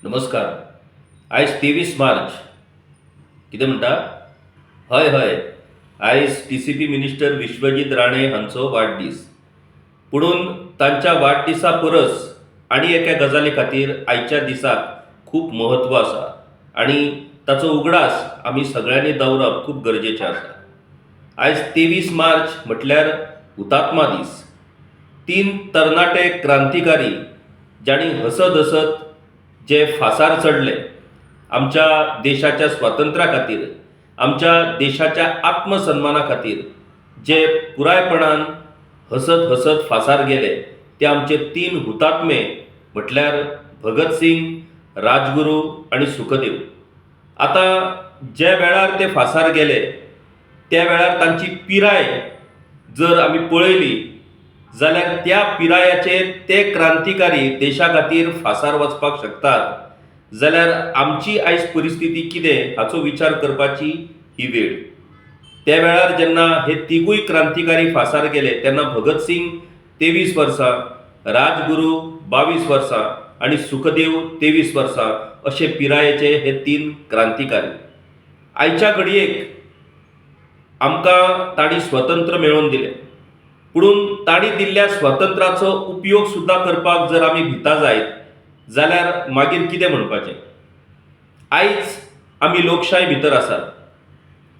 नमस्कार. आयज 23 मार्च. कितें म्हणटा? हय हय, आयज TCP मिनिस्टर विश्वजीत राणे हांचो वाडदीस. पुणून तांच्या वाडदिसा परस आनी एका गजाली खातीर आयच्या दिसाक खूब महत्व आसा आनी ताचो उगडास आमी सगळ्यांनी दवरप खूब गरजेचें आसा. आयज 23 मार्च म्हटल्यार हुतात्मा दीस. 3 तरणाटे क्रांतिकारी जांणी हसत हसत जे फासार चढले, आमच्या देशाच्या स्वातंत्र्या खातीर, आमच्या देशाच्या आत्मसन्माना खातीर जे पुरायपणान हसत हसत फासार गेले, ते आमचे 3 हुतात्मे म्हटल्यार भगत सिंग, राजगुरू आनी सुखदेव. आता ज्या वेळार ते फासार गेले, त्या वेळार तांची पिराय जर आमी पळयली जाल्यार त्या पिरायाचेर ते क्रांतिकारी देशा खातीर फासार वचपाक शकतात, जाल्यार आमची आयज परिस्थिती कितें हाचो विचार करपाची ही वेळ. त्या वेळार जेन्ना हे तिगूय क्रांतिकारी फासार गेले तेन्ना भगत सिंग 23 वर्सां, राजगुरू 22 वर्सां आनी सुखदेव 23 वर्सां अशे पिरायेचे हे 3 क्रांतिकारी. आयच्या घडयेक आमकां तांणी स्वतंत्र मेळोवन दिलें, पुणून तांणी दिल्ल्या स्वातंत्र्याचो उपयोग सुद्दां करपाक जर आमी भिता जायत जाल्यार मागीर कितें म्हणपाचें? आयज आमी लोकशाय भितर आसात.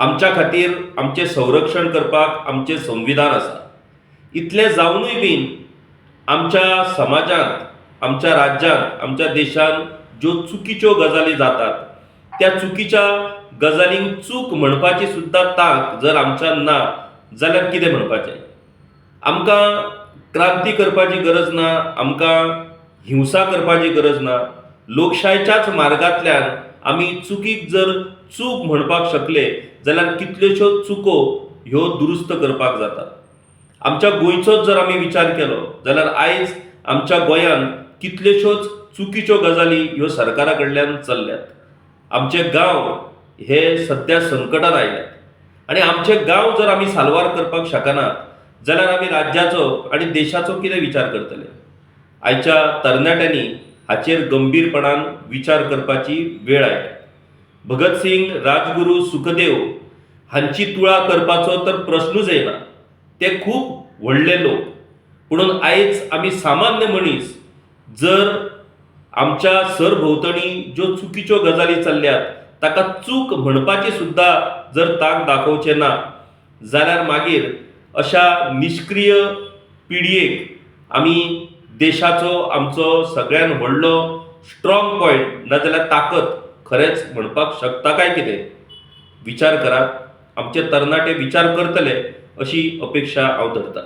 आमच्या खातीर आमचें संरक्षण करपाक आमचें संविधान आसा. इतलें जावनूय बीन आमच्या समाजांत, आमच्या राज्यांत, आमच्या देशांत ज्यो चुकीच्यो गजाली जातात, त्या चुकीच्या गजालींक चूक म्हणपाची सुद्दां तांक जर आमच्यान ना जाल्यार कितें म्हणपाचें? आमकां क्रांती करपाची गरज ना, आमकां हिंसा करपाची गरज ना. लोकशायेच्याच मार्गांतल्यान आमी चुकीक जर चूक म्हणपाक शकले जाल्यार कितल्योश्योच चुको ह्यो दुरुस्त करपाक जाता. आमच्या गोंयचोच जर आमी विचार केलो जाल्यार आयज आमच्या गोंयांत कितल्योश्योच चुकीच्यो गजाली ह्यो सरकारा कडल्यान चल्ल्यात. आमचे गांव हे सध्या संकटान आयल्यात आनी आमचे गांव जर आमी साल्वार करपाक शकनात जाल्यार आमी राज्याचो आनी देशाचो कितें विचार करतले? आयच्या तरणाट्यांनी हाचेर गंभीरपणान विचार करपाची वेळ आयल्या. भगत सिंग, राजगुरू, सुखदेव हांची तुळा करपाचो तर प्रश्नूच येना. ते खूब व्हडले लोक, पुणून आयज आमी सामान्य मनीस जर आमच्या सरभोंवतणी ज्यो चुकीच्यो गजाली चल्ल्यात ताका चूक म्हणपाची सुद्दां जर तांक दाखोवचें ना जाल्यार मागीर अशा निष्क्रिय पिडयेक आमी देशाचो आमचो सगळ्यान व्हडलो स्ट्रॉंग पॉयंट नाजाल्यार ताकद खरेंच म्हणपाक शकता काय कितें? विचार करात. आमचे तरणाटे विचार करतले अशी अपेक्षा हांव धरतां.